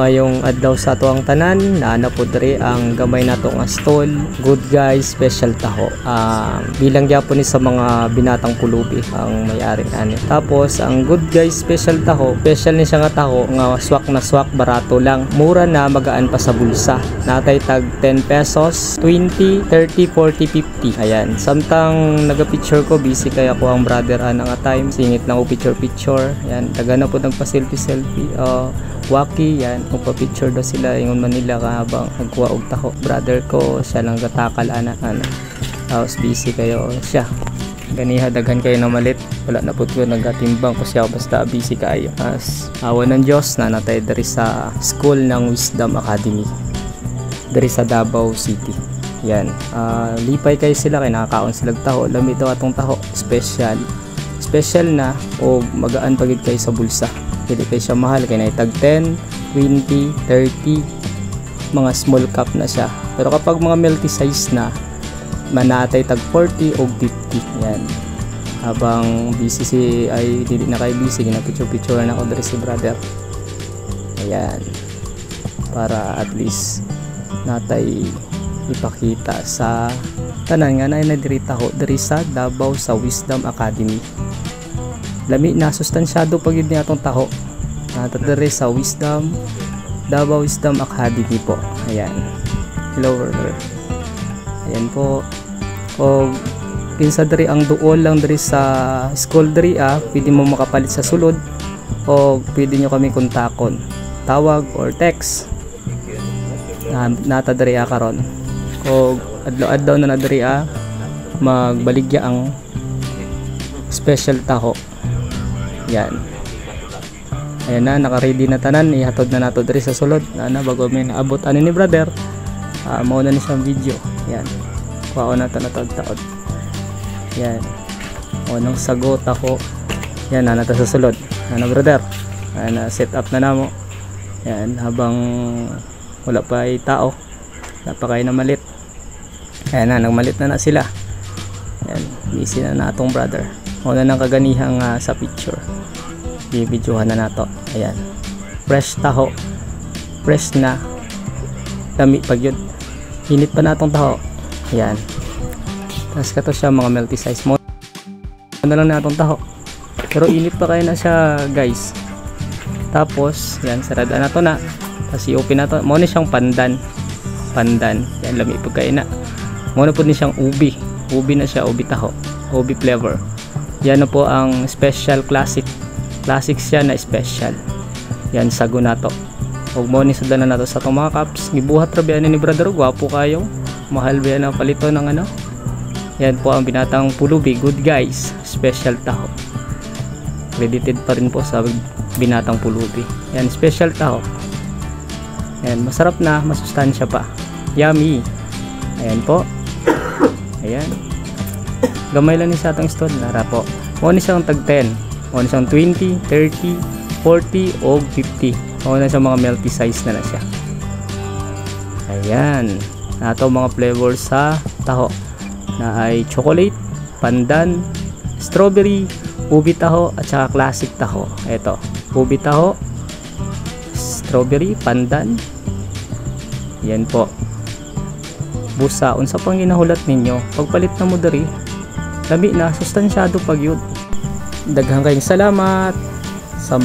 Mayong adlaw sa tuang tanan, naana po diri ang gamay nato nga stall, Good Guys Special Taho. Bilang gyapon ni sa mga binatang pulubi ang may-ari ani. Tapos ang Good Guys Special Taho, special ni siya nga taho nga swak na swak, barato lang. Mura na, magaan pa sa bulsa. Natay tag 10 pesos, 20, 30, 40, 50. Ayan, samtang naga-picture ko, busy kaya ko ang brother nga time, singit na ko picture. Ayan, taga na po nagpa-selfie. Waki yan, kung pa-picture daw sila ingon Manila habang nagkuha og taho. Brother ko siya lang gatakal ana. Tapos busy kayo siya. Ganiha daghan kayo na malit. Wala na pud ko nagatimbang ko siya basta busy kayo. As awan ng Dios na natay diri sa school ng Wisdom Academy. Diri sa Davao City. Yan. Lipay kayo sila kay nakakaon sila taho. Lami daw atong taho, special na o magaan pagid kayo sa bulsa. Hindi kayo siya mahal, kaya naitag 10, 20, 30, mga small cup na siya. Pero kapag mga multi size na, manatay tag 40 o 50. Yan. Habang busy ay hindi na kayo busy, ginapicture na ako dari si brother. Ayan. Para at least natay ipakita sa tanan nga na diri taho diri sa Davao sa Wisdom Academy. Lami na sustansyado pagid ni atong taho. Natadere sa Davao Wisdom Academy po. Ayan. Hello brother. Ayan po. O kinsa diri ang duol lang diri sa school diri pwede mo makapalit sa sulod o pwede nyo kami kontakon. Tawag or text. Natadere karon. O adlaw-adlaw na nadiri magbaligya ang special taho. Yan. Ayan na, naka-ready na tanan. Ihatod na nato diri sa sulod. Bago may naabot ani ni brother. Mauna ni siyang video. Yan. Kuha na ito natagtaod. Yan. Unang sagot ako. Yan, nata sa sulod. Brother. Set up na namo. Yan, habang wala pa ay tao. Wala pa kayo na malit. Ayan na, nagmalit na sila. Yan, busy na natong brother. Una nang kaganihang sa picture. I-videohan na nato. Ayan. Fresh taho. Fresh na. Dami pag yun. Init pa natong taho. Ayan. Tapos kato siya mga multi size mo. Ano lang natong taho. Pero init pa kayo na siya guys. Tapos, yan. Sarada na to na. Tapos i-open na to. Muna siyang pandan. Yan. Lami pag kayo na. Muna po ni siyang ubi. Ubi na siya. Ubi taho. Ubi flavor. Yan na po ang special classic siya na special. Yan sago nato. Ug mo ni sudan na nato sa itong mga cups. Gibuhat ra biyan ni brother, gwapo kayo. Mahal biyan ang palito ng ano. Yan po ang binatang pulubi, Good Guys Special Taho. Credited pa rin po sa binatang pulubi. Yan special taho. Yan masarap na, masustansya pa. Yummy. Ayan po. Ayan. Gamay lang ni sa atong stall nara po. Mo ni siyang tag 10. Mo ni siyang 20, 30, 40 o 50. Mo na siya mga multi size na siya. Ayan. Nato mga flavor sa taho na ay chocolate, pandan, strawberry, ubi taho at saka classic taho. Ito, ubi taho, strawberry, pandan. Yan po. Busa, unsa pang ginahulat ninyo? Pagpalit na mo diri, lami na, sustansyado pag yun. Daghang kayong salamat sa